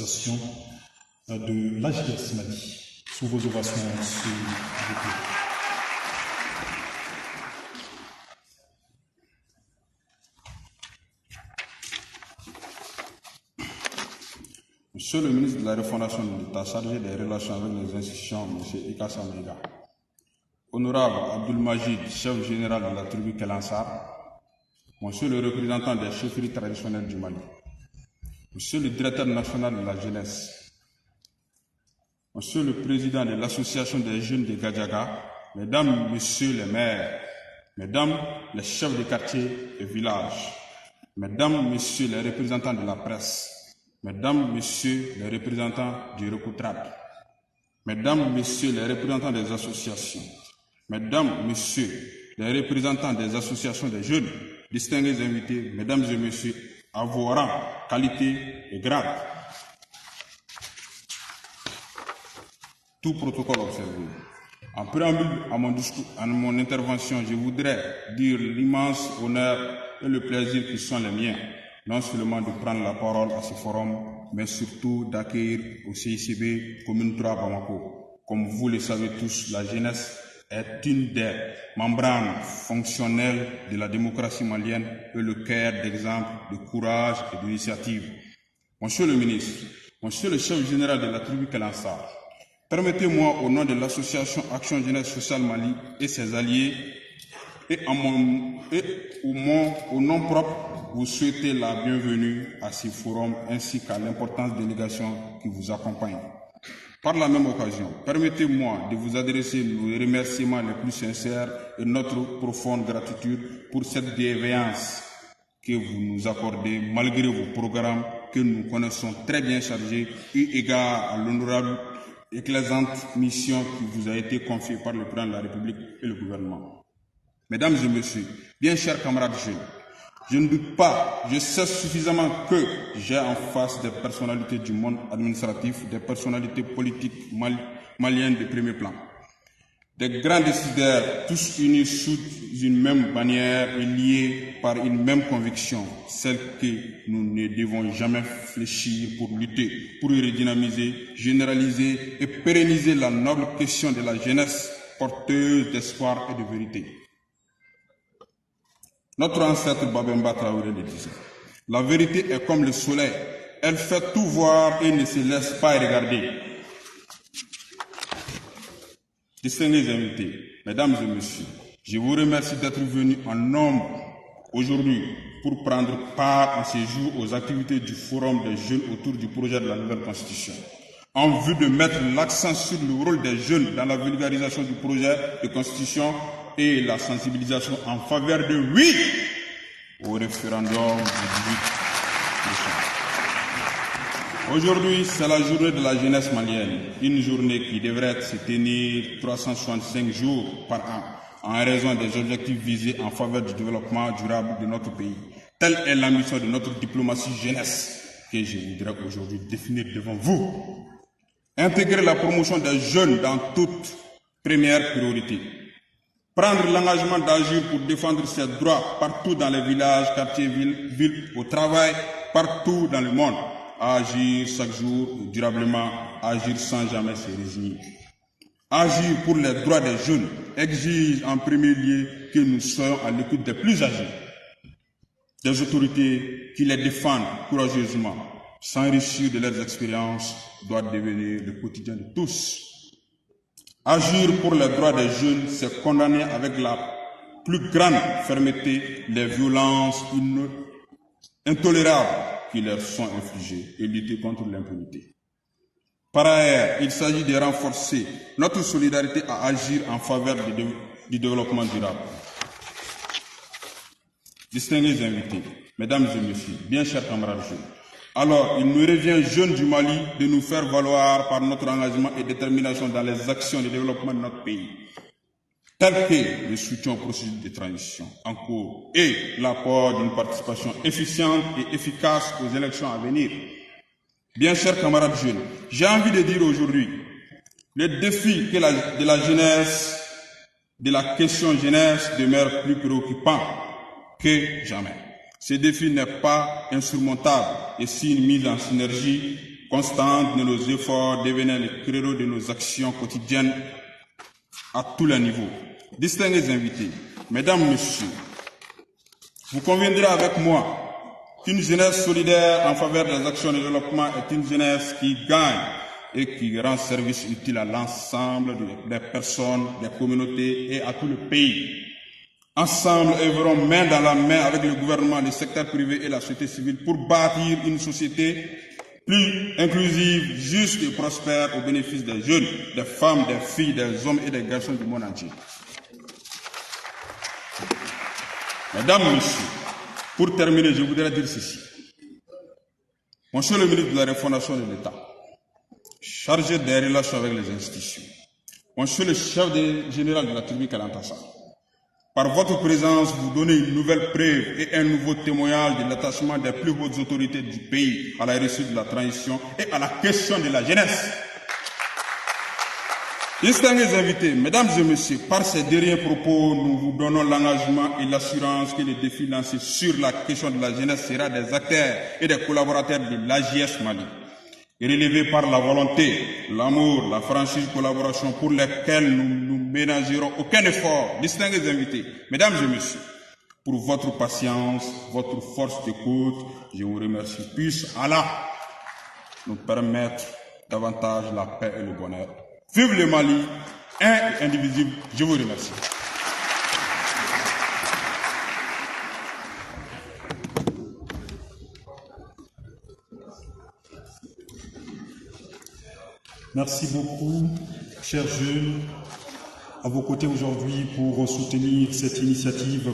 associations de l'AJS Mali. Sous vos ovations, s'il vous plaît. Monsieur le ministre de la Refondation de l'État chargé des relations avec les institutions, M. Ika Samega. Honorable Abdul-Majid, chef général de la tribu Kelansar. Monsieur le représentant des chefferies traditionnelles du Mali. Monsieur le directeur national de la jeunesse. Monsieur le président de l'association des jeunes de Gadjaga. Mesdames, messieurs les maires. Mesdames, les chefs de quartier et villages. Mesdames, messieurs les représentants de la presse. Mesdames, messieurs les représentants du Recoutrade, mesdames, messieurs les représentants des associations, mesdames, messieurs les représentants des associations des jeunes, distingués invités, mesdames et messieurs, à vos rangs, qualités et grades. Tout protocole observé. En préambule à mon intervention, je voudrais dire l'immense honneur et le plaisir qui sont les miens, non seulement de prendre la parole à ce forum, mais surtout d'accueillir au CICB Commune 3 Bamako. Comme vous le savez tous, la jeunesse est une des membranes fonctionnelles de la démocratie malienne et le cœur d'exemple de courage et d'initiative. Monsieur le ministre, monsieur le chef général de la tribu Kelansar, permettez-moi au nom de l'association Action Jeunesse Sociale Mali et ses alliés et au nom propre, vous souhaitez la bienvenue à ce forum ainsi qu'à l'importante délégation qui vous accompagne. Par la même occasion, permettez-moi de vous adresser nos remerciements les plus sincères et notre profonde gratitude pour cette bienveillance que vous nous accordez malgré vos programmes que nous connaissons très bien chargés eu égard à l'honorable éclatante mission qui vous a été confiée par le président de la République et le gouvernement. Mesdames et messieurs, bien chers camarades jeunes, je ne doute pas, je sais suffisamment que j'ai en face des personnalités du monde administratif, des personnalités politiques maliennes de premier plan. Des grands décideurs, tous unis sous une même bannière et liés par une même conviction, celle que nous ne devons jamais fléchir pour lutter, pour redynamiser, généraliser et pérenniser la noble question de la jeunesse porteuse d'espoir et de vérité. Notre ancêtre Babemba Traoré le disait. La vérité est comme le soleil. Elle fait tout voir et ne se laisse pas regarder. Distingués invités, mesdames et messieurs, je vous remercie d'être venus en nombre aujourd'hui pour prendre part en ce jour aux activités du Forum des jeunes autour du projet de la nouvelle Constitution, en vue de mettre l'accent sur le rôle des jeunes dans la vulgarisation du projet de Constitution et la sensibilisation en faveur de oui au référendum du 18 décembre. Aujourd'hui, c'est la journée de la jeunesse malienne, une journée qui devrait se tenir 365 jours par an en raison des objectifs visés en faveur du développement durable de notre pays. Telle est l'ambition de notre diplomatie jeunesse que je voudrais aujourd'hui définir devant vous. Intégrer la promotion des jeunes dans toute première priorité. Prendre l'engagement d'agir pour défendre ses droits partout dans les villages, quartiers, villes, au travail, partout dans le monde. Agir chaque jour durablement, agir sans jamais se résigner. Agir pour les droits des jeunes exige en premier lieu que nous soyons à l'écoute des plus âgés, des autorités qui les défendent courageusement. S'enrichir de leurs expériences doit devenir le quotidien de tous. Agir pour les droits des jeunes, c'est condamner avec la plus grande fermeté les violences intolérables qui leur sont infligées et lutter contre l'impunité. Par ailleurs, il s'agit de renforcer notre solidarité à agir en faveur du développement durable. Distingués invités, mesdames et messieurs, bien chers camarades jeunes, alors il nous revient, jeunes du Mali, de nous faire valoir par notre engagement et détermination dans les actions de développement de notre pays, telles que le soutien au processus de transition en cours et l'apport d'une participation efficiente et efficace aux élections à venir. Bien chers camarades jeunes, j'ai envie de dire aujourd'hui, le défi de la jeunesse, de la question jeunesse demeure plus préoccupant que jamais. Ce défi n'est pas insurmontable et si une mise en synergie constante de nos efforts devenait le credo de nos actions quotidiennes à tous les niveaux. Distingués invités, mesdames, messieurs, vous conviendrez avec moi qu'une jeunesse solidaire en faveur des actions de développement est une jeunesse qui gagne et qui rend service utile à l'ensemble des personnes, des communautés et à tout le pays. Ensemble, œuvrons main dans la main avec le gouvernement, le secteur privé et la société civile pour bâtir une société plus inclusive, juste et prospère au bénéfice des jeunes, des femmes, des filles, des hommes et des garçons du monde entier. Mesdames, Messieurs, pour terminer, je voudrais dire ceci. Monsieur le ministre de la Refondation de l'État, chargé des relations avec les institutions, Monsieur le chef général de la tribu Kalantassa, par votre présence, vous donnez une nouvelle preuve et un nouveau témoignage de l'attachement des plus hautes autorités du pays à la réussite de la transition et à la question de la jeunesse. Distingués invités, mesdames et messieurs, par ces derniers propos, nous vous donnons l'engagement et l'assurance que le défi lancé sur la question de la jeunesse sera des acteurs et des collaborateurs de l'AJS Mali, relevé par la volonté, l'amour, la franchise collaboration pour lesquelles nous ne ménagerons aucun effort. Distingués invités, mesdames et messieurs, pour votre patience, votre force d'écoute, je vous remercie. Puisse Allah nous permettre davantage la paix et le bonheur. Vive le Mali, un et indivisible. Je vous remercie. Merci beaucoup, chers jeunes, à vos côtés aujourd'hui pour soutenir cette initiative.